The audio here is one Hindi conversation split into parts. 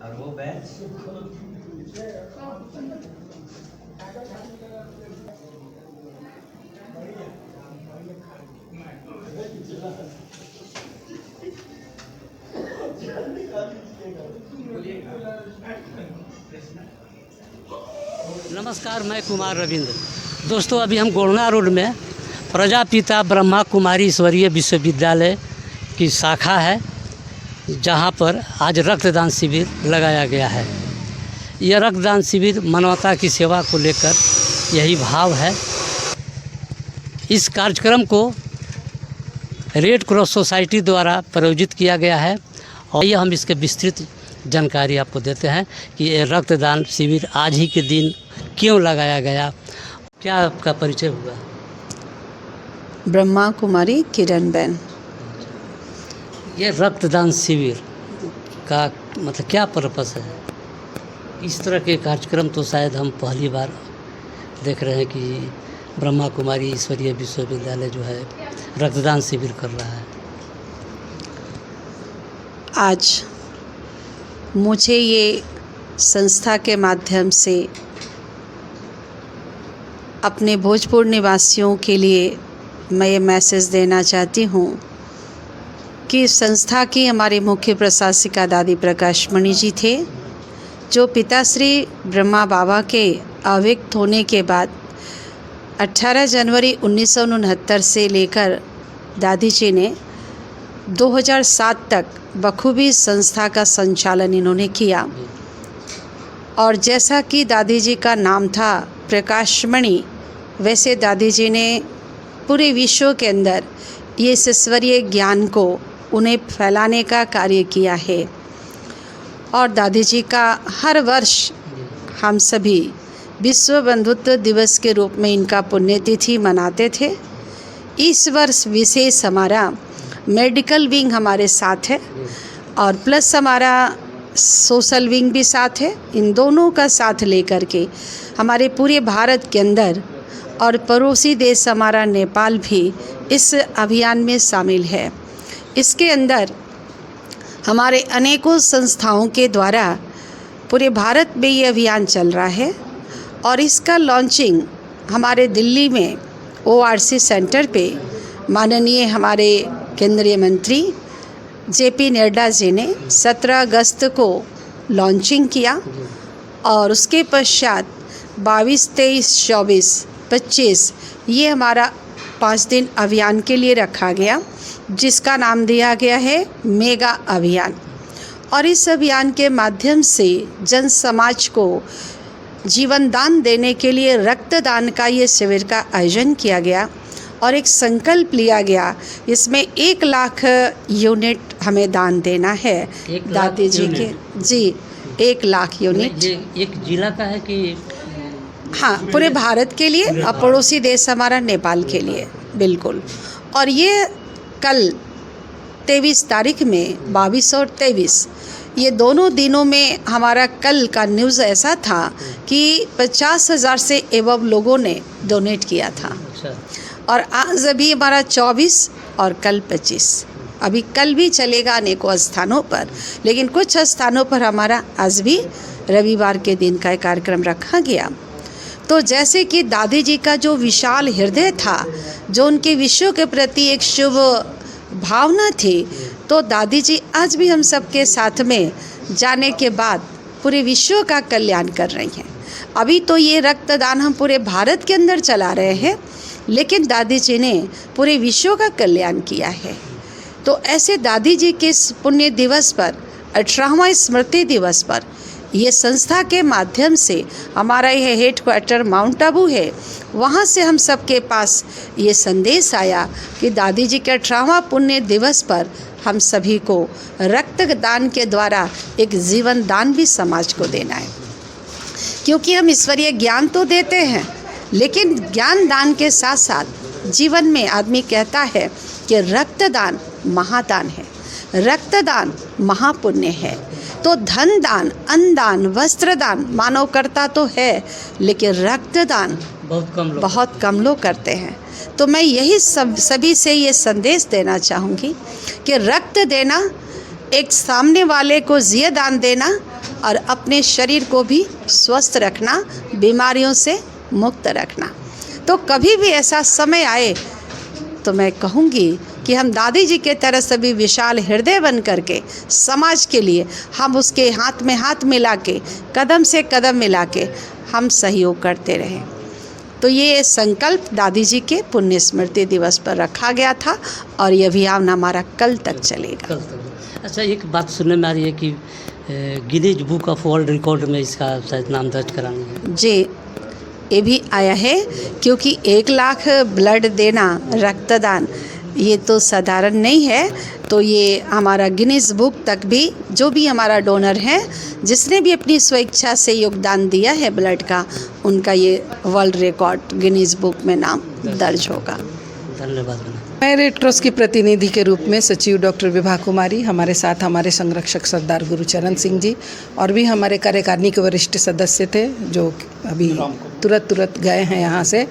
और वो बैच नमस्कार, मैं कुमार रविंद्र। दोस्तों, अभी हम गोलना रोड में प्रजापिता ब्रह्मा कुमारी ईश्वरीय विश्वविद्यालय की शाखा है, जहां पर आज रक्तदान शिविर लगाया गया है। यह रक्तदान शिविर मानवता की सेवा को लेकर यही भाव है। इस कार्यक्रम को रेड क्रॉस सोसाइटी द्वारा प्रायोजित किया गया है और ये हम इसके विस्तृत जानकारी आपको देते हैं कि ये रक्तदान शिविर आज ही के दिन क्यों लगाया गया। क्या आपका परिचय हुआ? ब्रह्मा कुमारी किरण बेन। ये रक्तदान शिविर का मतलब क्या पर्पस है? इस तरह के कार्यक्रम तो शायद हम पहली बार देख रहे हैं कि ब्रह्मा कुमारी ईश्वरीय विश्वविद्यालय जो है रक्तदान शिविर कर रहा है। आज मुझे ये संस्था के माध्यम से अपने भोजपुर निवासियों के लिए मैं ये मैसेज देना चाहती हूँ कि संस्था की हमारे मुख्य प्रशासिका दादी प्रकाशमणि जी थे, जो पिताश्री ब्रह्मा बाबा के अव्यक्त होने के बाद 18 जनवरी 1969 से लेकर दादी जी ने 2007 तक बखूबी संस्था का संचालन इन्होंने किया। और जैसा कि दादी जी का नाम था प्रकाशमणि, वैसे दादी जी ने पूरे विश्व के अंदर ये ईश्वरीय ज्ञान को उन्हें फैलाने का कार्य किया है। और दादी जी का हर वर्ष हम सभी विश्व बंधुत्व दिवस के रूप में इनका पुण्यतिथि मनाते थे। इस वर्ष विशेष हमारा मेडिकल विंग हमारे साथ है और प्लस हमारा सोशल विंग भी साथ है। इन दोनों का साथ लेकर के हमारे पूरे भारत के अंदर और पड़ोसी देश हमारा नेपाल भी इस अभियान में शामिल है। इसके अंदर हमारे अनेकों संस्थाओं के द्वारा पूरे भारत में ये अभियान चल रहा है। और इसका लॉन्चिंग हमारे दिल्ली में ORC सेंटर पे माननीय हमारे केंद्रीय मंत्री JP नड्डा जी ने 17 अगस्त को लॉन्चिंग किया। और उसके पश्चात 22, 23, 24, 25 ये हमारा 5 दिन अभियान के लिए रखा गया, जिसका नाम दिया गया है मेगा अभियान। और इस अभियान के माध्यम से जन समाज को जीवन दान देने के लिए रक्तदान का ये शिविर का आयोजन किया गया और एक संकल्प लिया गया। इसमें 1 लाख यूनिट हमें दान देना है दादी जी के। जी, 1 लाख यूनिट। ये एक जिला का है कि? हाँ, पूरे भारत के लिए और पड़ोसी देश हमारा नेपाल के लिए, बिल्कुल। और ये कल 23 तारीख में 22 और 23 ये दोनों दिनों में हमारा कल का न्यूज़ ऐसा था कि 50,000 से एवं लोगों ने डोनेट किया था। अच्छा। और आज अभी हमारा 24 और कल 25, अभी कल भी चलेगा अनेकों स्थानों पर, लेकिन कुछ स्थानों पर हमारा आज भी रविवार के दिन का कार्यक्रम रखा गया। तो जैसे कि दादी जी का जो विशाल हृदय था, जो उनके विश्व के प्रति एक शुभ भावना थी, तो दादी जी आज भी हम सबके साथ में जाने के बाद पूरे विश्व का कल्याण कर रही हैं। अभी तो ये रक्तदान हम पूरे भारत के अंदर चला रहे हैं, लेकिन दादी जी ने पूरे विश्व का कल्याण किया है। तो ऐसे दादी जी के पुण्य दिवस पर, 18वां स्मृति दिवस पर, ये संस्था के माध्यम से हमारा यह हेडक्वार्टर माउंट आबू है, वहाँ से हम सबके पास ये संदेश आया कि दादी जी के 18वां पुण्य दिवस पर हम सभी को रक्तदान के द्वारा एक जीवन दान भी समाज को देना है। क्योंकि हम ईश्वरीय ज्ञान तो देते हैं, लेकिन ज्ञान दान के साथ साथ जीवन में आदमी कहता है कि रक्तदान महादान है, रक्तदान महापुण्य है। तो धन दान, अन्न दान, वस्त्र दान मानव करता तो है, लेकिन रक्तदान बहुत कम लोग करते हैं। तो मैं यही सभी से ये संदेश देना चाहूँगी कि रक्त देना, एक सामने वाले को जिया दान देना और अपने शरीर को भी स्वस्थ रखना, बीमारियों से मुक्त रखना। तो कभी भी ऐसा समय आए तो मैं कहूँगी कि हम दादी जी के तरह सभी विशाल हृदय बन करके समाज के लिए हम उसके हाथ में हाथ मिला के, कदम से कदम मिला के हम सहयोग करते रहें। तो ये संकल्प दादी जी के पुण्य स्मृति दिवस पर रखा गया था और ये अभियान हमारा कल तक चलेगा। अच्छा, एक बात सुनने में आ रही है कि Guinness book of world record में इसका शायद नाम दर्ज कराएंगे। जी, ये भी आया है, क्योंकि 1 लाख ब्लड देना, रक्तदान, ये तो साधारण नहीं है। तो ये हमारा गिनीज बुक तक भी जो भी हमारा डोनर है, जिसने भी अपनी स्वेच्छा से योगदान दिया है ब्लड का, उनका ये वर्ल्ड रिकॉर्ड गिनीज बुक में नाम दर्ज होगा। धन्यवाद। मैं रेड क्रॉस की प्रतिनिधि के रूप में सचिव डॉक्टर विभा कुमारी, हमारे साथ हमारे संरक्षक सरदार गुरुचरण सिंह जी और भी हमारे कार्यकारिणी के वरिष्ठ सदस्य थे जो अभी तुरंत गए हैं यहाँ से।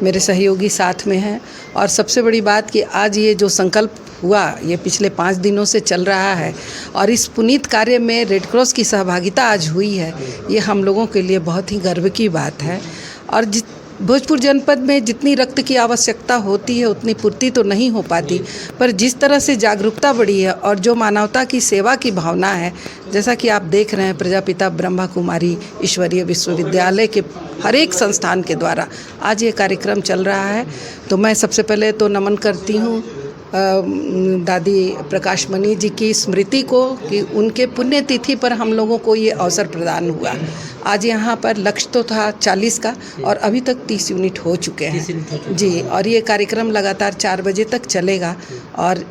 मेरे सहयोगी साथ में हैं। और सबसे बड़ी बात कि आज ये जो संकल्प हुआ, ये पिछले 5 दिनों से चल रहा है और इस पुनीत कार्य में रेड क्रॉस की सहभागिता आज हुई है, ये हम लोगों के लिए बहुत ही गर्व की बात है। और भोजपुर जनपद में जितनी रक्त की आवश्यकता होती है उतनी पूर्ति तो नहीं हो पाती, पर जिस तरह से जागरूकता बढ़ी है और जो मानवता की सेवा की भावना है, जैसा कि आप देख रहे हैं प्रजापिता ब्रह्मा कुमारी ईश्वरीय विश्वविद्यालय के हर एक संस्थान के द्वारा आज ये कार्यक्रम चल रहा है। तो मैं सबसे पहले तो नमन करती हूँ दादी प्रकाशमणि जी की स्मृति को कि उनके पुण्यतिथि पर हम लोगों को ये अवसर प्रदान हुआ। आज यहाँ पर लक्ष्य तो था 40 का और अभी तक 30 यूनिट हो चुके हैं जी। और ये कार्यक्रम लगातार 4 बजे तक चलेगा और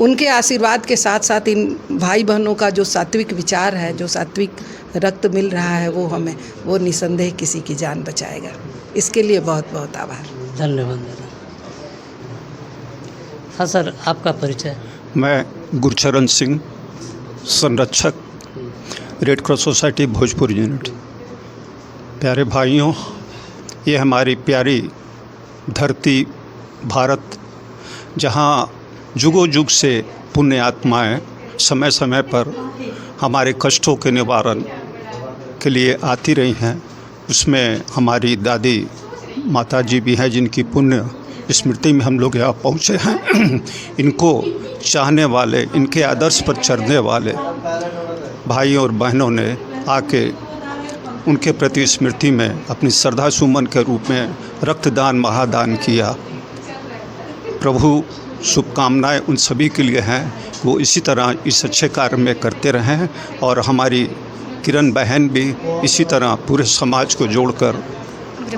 उनके आशीर्वाद के साथ साथ इन भाई बहनों का जो सात्विक विचार है, जो सात्विक रक्त मिल रहा है, वो हमें वो निसंदेह किसी की जान बचाएगा। इसके लिए बहुत बहुत आभार। धन्यवाद। हाँ सर, आपका परिचय? मैं गुरचरण सिंह, संरक्षक, red cross society Bhojpur unit. प्यारे भाइयों, ये हमारी प्यारी धरती भारत, जहाँ जुगों जुग से पुण्य आत्माएँ समय समय पर हमारे कष्टों के निवारण के लिए आती रही हैं, उसमें हमारी दादी माता जी भी हैं जिनकी पुण्य स्मृति में हम लोग यहाँ पहुँचे हैं। इनको चाहने वाले, इनके आदर्श पर चलने वाले भाइयों और बहनों ने आके उनके प्रति स्मृति में अपनी श्रद्धा सुमन के रूप में रक्तदान महादान किया। प्रभु शुभकामनाएं उन सभी के लिए हैं, वो इसी तरह इस अच्छे कार्य में करते रहें और हमारी किरण बहन भी इसी तरह पूरे समाज को जोड़कर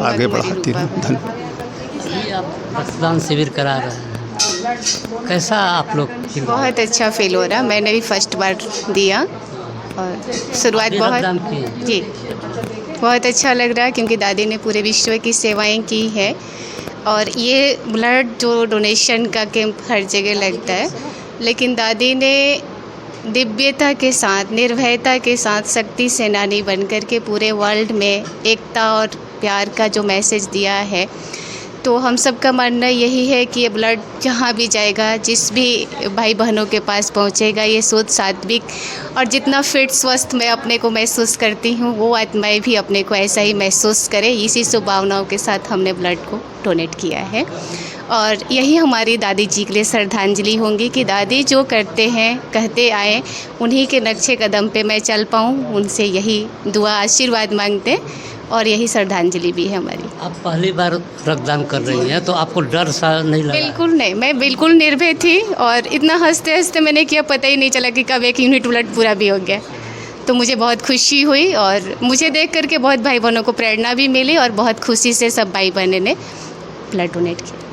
आगे बढ़ाती रहें। धन्यवाद। आप रक्तदान शिविर करा रहे हैं, कैसा आप लोग? बहुत अच्छा फील हो रहा। मैंने भी फर्स्ट बार दिया और शुरुआत जी बहुत अच्छा लग रहा है, क्योंकि दादी ने पूरे विश्व की सेवाएं की है। और ये ब्लड जो डोनेशन का कैंप हर जगह लगता है, लेकिन दादी ने दिव्यता के साथ, निर्भयता के साथ शक्ति सेनानी बनकर के पूरे वर्ल्ड में एकता और प्यार का जो मैसेज दिया है। तो हम सब का मानना यही है कि ये ब्लड जहाँ भी जाएगा, जिस भी भाई बहनों के पास पहुँचेगा, ये शुद्ध, सात्विक और जितना फिट, स्वस्थ मैं अपने को महसूस करती हूँ, वो आत्माएं भी अपने को ऐसा ही महसूस करें। इसी शुभ भावनाओं के साथ हमने ब्लड को डोनेट किया है और यही हमारी दादी जी के लिए श्रद्धांजलि होंगी कि दादी जो करते हैं, कहते आए, उन्हीं के नक्शे कदम पे मैं चल पाऊँ। उनसे यही दुआ, आशीर्वाद मांगते और यही श्रद्धांजलि भी है हमारी। आप पहली बार रक्तदान कर रही हैं, तो आपको डर सा नहीं लगा? बिल्कुल नहीं, मैं बिल्कुल निर्भय थी और इतना हंसते हंसते मैंने किया, पता ही नहीं चला कि कब 1 यूनिट ब्लड पूरा भी हो गया। तो मुझे बहुत खुशी हुई और मुझे देख करके बहुत भाई बहनों को प्रेरणा भी मिली और बहुत खुशी से सब भाई बहनों ने ब्लड डोनेट किया।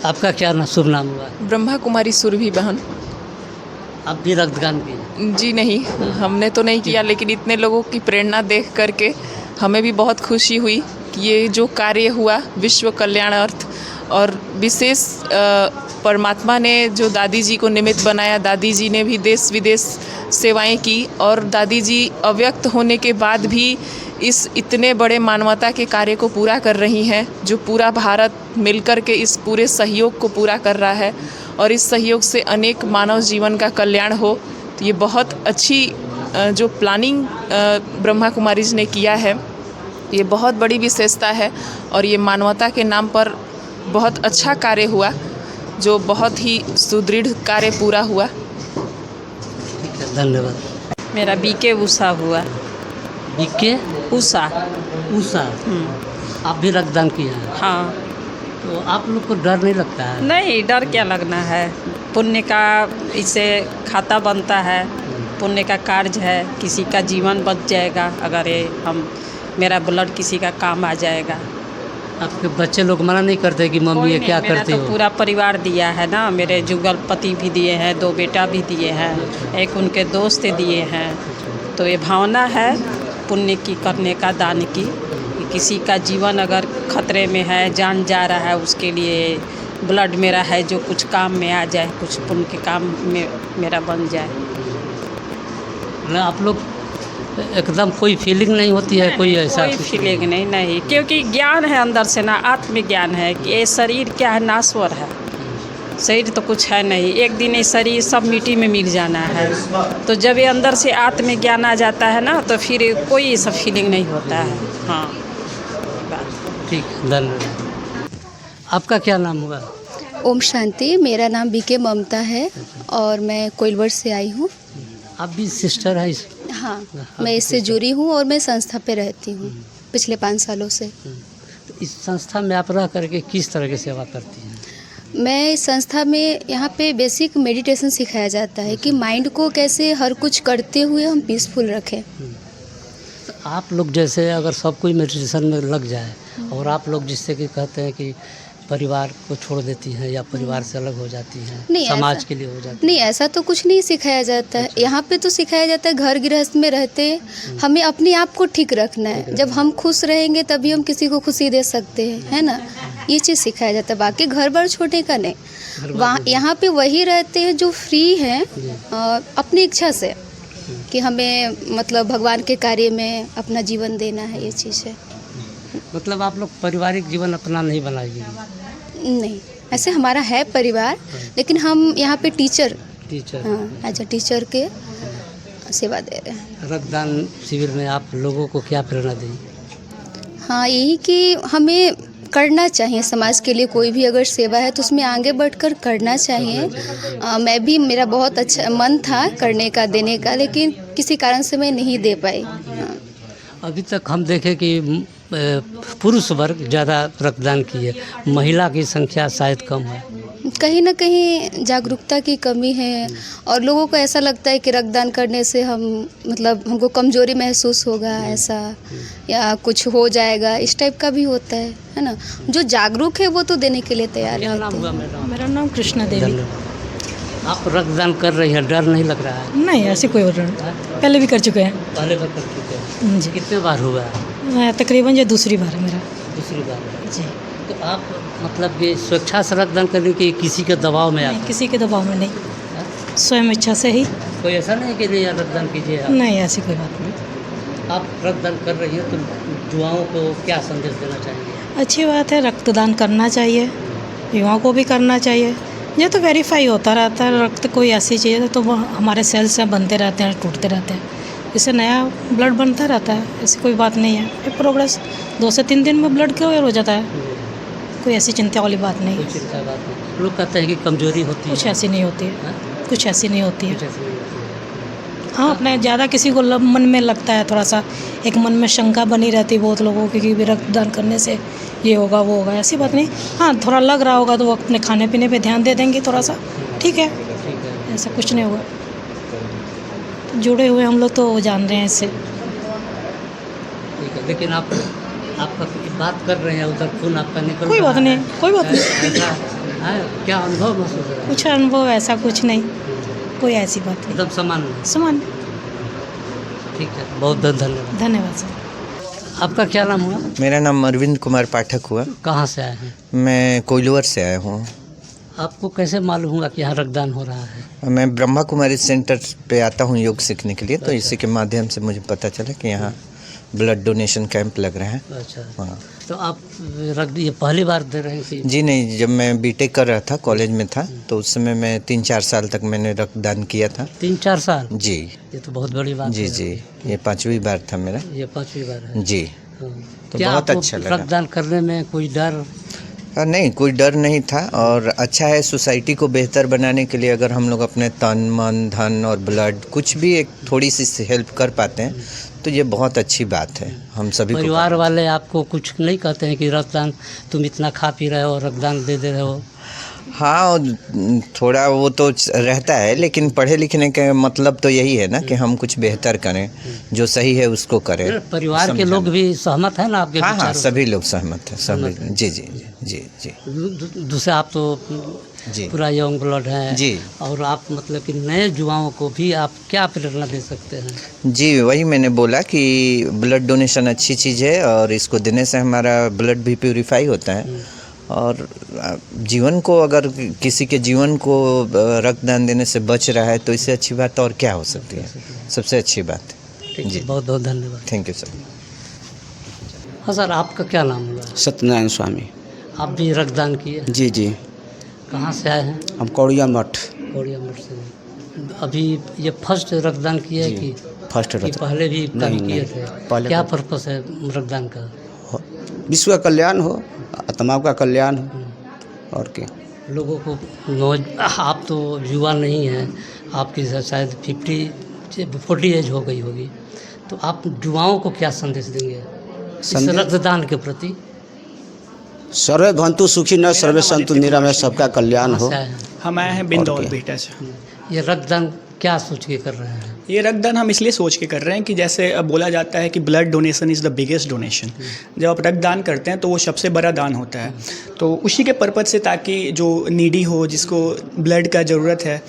आपका क्या शुभ नाम हुआ? ब्रह्मा कुमारी सुरभि बहन। आप भी रक्तदान किए? जी नहीं, हमने तो नहीं किया, लेकिन इतने लोगों की प्रेरणा देख करके हमें भी बहुत खुशी हुई कि ये जो कार्य हुआ विश्व कल्याणार्थ और विशेष परमात्मा ने जो दादी जी को निमित्त बनाया। दादी जी ने भी देश विदेश सेवाएं की और दादी जी अव्यक्त होने के बाद भी इस इतने बड़े मानवता के कार्य को पूरा कर रही हैं, जो पूरा भारत मिलकर के इस पूरे सहयोग को पूरा कर रहा है और इस सहयोग से अनेक मानव जीवन का कल्याण हो। तो ये बहुत अच्छी जो प्लानिंग ब्रह्मा कुमारी जी ने किया है, ये बहुत बड़ी विशेषता है और ये मानवता के नाम पर बहुत अच्छा कार्य हुआ, जो बहुत ही सुदृढ़ कार्य पूरा हुआ। ठीक है, धन्यवाद। मेरा बीके उषा हुआ। बीके उषा। उषा, आप भी रक्तदान किए हैं? हाँ। तो आप लोग को डर नहीं लगता है? नहीं, डर क्या लगना है, पुण्य का इससे खाता बनता है, पुण्य का कार्य है, किसी का जीवन बच जाएगा अगर ये मेरा ब्लड किसी का काम आ जाएगा। आपके बच्चे लोग मना नहीं करते कि मम्मी ये क्या करती हो? मेरा तो पूरा परिवार दिया है ना, मेरे जुगल पति भी दिए हैं, 2 बेटा भी दिए हैं, एक उनके दोस्त दिए हैं। तो ये भावना है पुण्य की करने का, दान की, कि किसी का जीवन अगर खतरे में है, जान जा रहा है, उसके लिए ब्लड मेरा है जो कुछ काम में आ जाए, कुछ पुण्य के काम में मेरा बन जाए। आप लोग एकदम कोई फीलिंग नहीं होती है? कोई ऐसा कोई फीलिंग नहीं, क्योंकि ज्ञान है अंदर से ना, आत्मज्ञान है कि ये शरीर क्या है, नाश्वर है, शरीर तो कुछ है नहीं, एक दिन ये शरीर सब मिट्टी में मिल जाना है। तो जब ये अंदर से आत्मज्ञान आ जाता है ना, तो फिर कोई सब फीलिंग नहीं होता है। हाँ, ठीक, धन्यवाद। आपका क्या नाम हुआ? ओम शांति, मेरा नाम बीके ममता है और मैं कोइलवर से आई हूँ। आप भी सिस्टर है? हाँ, मैं इससे जुड़ी हूँ और मैं संस्था पे रहती हूँ पिछले 5 सालों से। तो इस संस्था में आप रह करके किस तरह की सेवा करती हैं? मैं इस संस्था में यहाँ पे बेसिक मेडिटेशन सिखाया जाता है कि माइंड को कैसे हर कुछ करते हुए हम पीसफुल रखें। तो आप लोग जैसे अगर सब कोई मेडिटेशन में लग जाए और आप लोग जिससे कि कहते हैं कि परिवार को छोड़ देती हैं या परिवार से अलग हो जाती हैं, समाज के लिए हो जाती नहीं, ऐसा तो कुछ नहीं सिखाया जाता है। यहाँ पे तो सिखाया जाता है घर गृहस्थ में रहते हमें अपने आप को ठीक रखना है। जब हम खुश रहेंगे तभी हम किसी को खुशी दे सकते हैं, है ना, ये चीज़ सिखाया जाता है। बाकी घर बार छोड़ने का नहीं। वहाँ यहाँ पे वही रहते हैं जो फ्री हैं अपनी इच्छा से, कि हमें मतलब भगवान के कार्य में अपना जीवन देना है, ये चीज़ है। मतलब आप लोग पारिवारिक जीवन अपना नहीं बनाएंगे? नहीं, ऐसे हमारा है परिवार, लेकिन हम यहाँ पे टीचर, हाँ, एज अ टीचर के सेवा दे रहे हैं। रक्तदान शिविर में आप लोगों को क्या प्रेरणा देंगे? हाँ, यही कि हमें करना चाहिए समाज के लिए, कोई भी अगर सेवा है तो उसमें आगे बढ़कर करना चाहिए। मैं भी, मेरा बहुत अच्छा मन था करने का, देने का, लेकिन किसी कारण से मैं नहीं दे पाई। हाँ। अभी तक हम देखें कि पुरुष वर्ग ज़्यादा रक्तदान किए, महिला की संख्या शायद कम है। कहीं ना कहीं जागरूकता की कमी है और लोगों को ऐसा लगता है कि रक्तदान करने से हम मतलब हमको कमजोरी महसूस होगा, ऐसा, या कुछ हो जाएगा, इस टाइप का भी होता है ना। जो जागरूक है वो तो देने के लिए तैयार क्या नाम हुआ? मेरा नाम कृष्णा देवी। आप रक्तदान कर रही हैं, डर नहीं लग रहा है? नहीं, ऐसी कोई डर नहीं, पहले भी कर चुके हैं। पहले बार कर चुके हैं जी? कितने बार हुआ है? तकरीबन ये दूसरी बार है मेरा। दूसरी बार जी। तो आप मतलब ये स्वेच्छा से रक्तदान करने की, किसी के दबाव में? नहीं, किसी के दबाव में नहीं, स्वयं इच्छा से ही। कोई ऐसा नहीं कि नहीं रक्तदान कीजिए आप? नहीं, ऐसी कोई बात नहीं। आप रक्तदान कर रही हैं तो युवाओं को क्या संदेश देना चाहेंगे? अच्छी बात है, रक्तदान करना चाहिए, युवाओं को भी करना चाहिए। ये तो वेरीफाई होता रहता है, रक्त कोई ऐसी चीज़ है तो वो हमारे सेल्स हैं, बनते रहते हैं, टूटते रहते हैं, इससे नया ब्लड बनता रहता है, ऐसी कोई बात नहीं है। ये प्रोग्रेस 2 से 3 दिन में ब्लड क्लियर हो जाता है, कोई ऐसी चिंता वाली बात नहीं है। कोई चिंता बात नहीं। लोग कहते हैं कि कमजोरी होती है, कुछ ऐसी नहीं होती है, कुछ ऐसी नहीं होती है। कुछ ऐसी नहीं होती है। हाँ, अपने ज़्यादा किसी को मन में लगता है, थोड़ा सा एक मन में शंका बनी रहती है बहुत लोगों की कि रक्तदान करने से ये होगा वो होगा, ऐसी बात नहीं। हाँ, थोड़ा लग रहा होगा तो वो अपने खाने पीने पे ध्यान दे देंगे थोड़ा सा, ठीक है, ऐसा कुछ नहीं होगा। तो जुड़े हुए हम लोग तो जान रहे हैं इससे। ठीक है, लेकिन आप बात कर रहे हैं, उधर खून आपका निकल कोई बात नहीं, कोई बात नहीं। ऐसा है, क्या अनुभव महसूस हो रहा है? कुछ अनुभव ऐसा कुछ नहीं, कोई ऐसी बात नहीं, एकदम सामान्य। सामान्य। ठीक है, बहुत बहुत धन्यवाद। धन्यवाद सर। आपका क्या नाम हुआ? मेरा नाम अरविंद कुमार पाठक हुआ। कहाँ से आए हैं? मैं कोइलवर से आया हूँ। आपको कैसे मालूम हुआ कि यहाँ रक्तदान हो रहा है? मैं ब्रह्मा कुमारी सेंटर पे आता हूँ योग सीखने के लिए, तो इसी के माध्यम से मुझे पता चला कि यहाँ ब्लड डोनेशन कैंप लग रहे हैं। अच्छा, हाँ तो आप रक्त ये पहली बार दे रहे हैं? जी नहीं, जब मैं बीटेक कर रहा था, कॉलेज में था, तो उस समय मैं 3-4 साल तक मैंने रक्तदान किया था। 3-4 साल? जी। ये तो बहुत बड़ी बात जी है। जी, ये 5वीं बार था मेरा। ये 5वीं बार है? जी। हाँ। तो क्या बहुत आपको अच्छा लगा। रक्तदान करने में कोई डर? नहीं, कोई डर नहीं था, और अच्छा है सोसाइटी को बेहतर बनाने के लिए अगर हम लोग अपने तन मन धन और ब्लड कुछ भी एक थोड़ी सी हेल्प कर पाते हैं तो ये बहुत अच्छी बात है। हम सभी को परिवार वाले आपको कुछ नहीं कहते हैं कि रक्तदान तुम इतना खा पी रहे हो, रक्तदान दे रहे हो? हाँ, थोड़ा वो तो रहता है, लेकिन पढ़े लिखने का मतलब तो यही है ना कि हम कुछ बेहतर करें, जो सही है उसको करें। परिवार के लोग भी सहमत हैं ना आपके? हाँ हाँ, विचारों सभी लोग सहमत हैं, सभी। जी जी जी जी दूसरे आप तो जी पूरा यंग ब्लड है जी। और आप मतलब कि नए युवाओं को भी आप क्या प्रेरणा दे सकते हैं? जी, वही मैंने बोला कि ब्लड डोनेशन अच्छी चीज़ है, और इसको देने से हमारा ब्लड भी प्यूरिफाई होता है, और जीवन को, अगर किसी के जीवन को रक्तदान देने से बच रहा है तो इससे अच्छी बात और क्या हो सकती है? सबसे अच्छी बात है जी। बहुत बहुत धन्यवाद। Thank you sir. हाँ सर, आपका क्या नाम हुआ? सत्यनारायण स्वामी। आप भी रक्तदान किए? जी जी। कहाँ से आए हैं? हम कौड़िया मठ। कौड़िया मठ से। अभी ये फर्स्ट रक्तदान किए है कि फर्स्ट कि पहले भी कभी किए थे? पहले क्या पर्पस है रक्तदान का? विश्व का कल्याण हो, आत्माओं का कल्याण हो, और क्या। लोगों को आप तो युवा नहीं हैं, आपकी शायद 40 एज हो गई होगी, तो आप युवाओं को क्या संदेश देंगे इस रक्तदान के प्रति? सर्वे भंतु सुखी न सर्वे संतु निरामय, सबका कल्याण हो। हम आए हैं बिंदौल बेटा से। ये रक्तदान क्या सोच के कर रहे हैं? ये रक्तदान हम इसलिए सोच के कर रहे हैं कि जैसे बोला जाता है कि blood donation is the biggest donation. जब आप रक्तदान करते हैं तो वो सबसे बड़ा दान होता है, तो उसी के पर्पज़ से, ताकि जो नीडी हो, जिसको ब्लड का ज़रूरत है,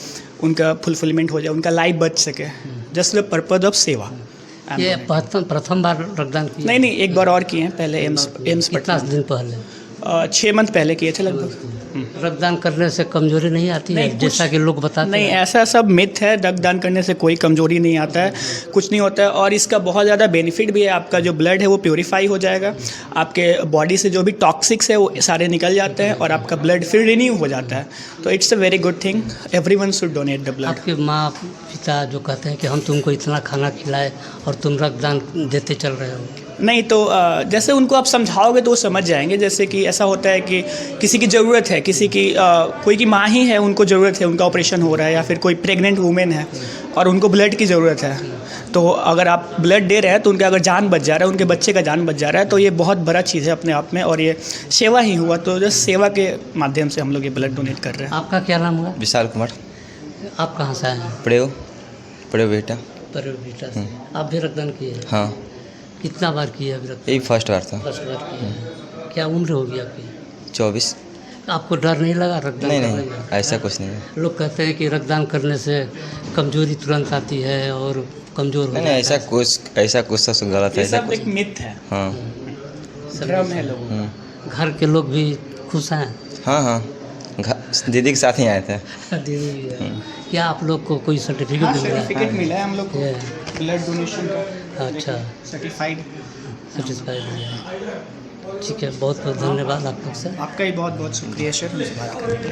उनका फुलफिलमेंट हो जाए, उनका लाइफ बच सके, जस्ट द पर्पज़ ऑफ सेवा। ये प्रथम बार रक्तदान किया? नहीं, एक बार और किए हैं पहले एम्स कितना दिन पहले? 6 मंथ पहले किए थे लगभग। रक्तदान करने से कमजोरी नहीं आती है जैसा कि लोग बताते हैं? नहीं, ऐसा सब मिथ है। रक्तदान करने से कोई कमजोरी नहीं आता है, कुछ नहीं होता है, और इसका बहुत ज़्यादा बेनिफिट भी है। आपका जो ब्लड है वो प्योरीफाई हो जाएगा, आपके बॉडी से जो भी टॉक्सिक्स है वो सारे निकल जाते हैं, और आपका ब्लड फिर रिन्यू हो जाता है। तो it's a very good thing, everyone should donate the blood. आपके माँ पिता जो कहते हैं कि हम तुमको इतना खाना खिलाए और तुम रक्तदान देते चल रहे हो? नहीं, तो जैसे उनको आप समझाओगे तो वो समझ जाएंगे। जैसे कि ऐसा होता है कि किसी की ज़रूरत है, किसी की कोई की माँ ही है, उनको ज़रूरत है, उनका ऑपरेशन हो रहा है, या फिर कोई प्रेग्नेंट वुमेन है और उनको ब्लड की ज़रूरत है, तो अगर आप ब्लड दे रहे हैं तो उनका अगर जान बच जा रहा है, उनके बच्चे का जान बच जा रहा है, तो ये बहुत बड़ा चीज़ है अपने आप में, और ये सेवा ही हुआ। तो जस्ट सेवा के माध्यम से हम लोग ये ब्लड डोनेट कर रहे हैं। आपका क्या नाम हुआ? विशाल कुमार। आप कहाँ से आए हैं? पड़े बेटा। बेटा से। आप भी रक्तदान किए? हाँ। कितना बार किए अभी रक्तदान? यही फर्स्ट बार था। फर्स्ट बार किए। क्या उम्र होगी आपकी? 24। आपको डर नहीं लगा रक्तदान करने में? ऐसा कुछ नहीं है। लोग कहते हैं कि रक्तदान करने से कमजोरी तुरंत आती है और कमज़ोर हो जाता है। ऐसा कुछ सब गलत है। ये सब एक मिथ है, हाँ, भ्रम है लोगों का। घर के लोग भी खुश हैं? हाँ हाँ, दीदी के साथ ही आए थे। दीदी भी है। क्या आप लोग को कोई सर्टिफिकेट मिला? सर्टिफिकेट मिला है हम लोग को ब्लड डोनेशन का। अच्छा, सर्टिफाइड है। ठीक है, बहुत बहुत धन्यवाद आप लोग से। आपका ही बहुत बहुत शुक्रिया सर, मुझे बात करने के लिए।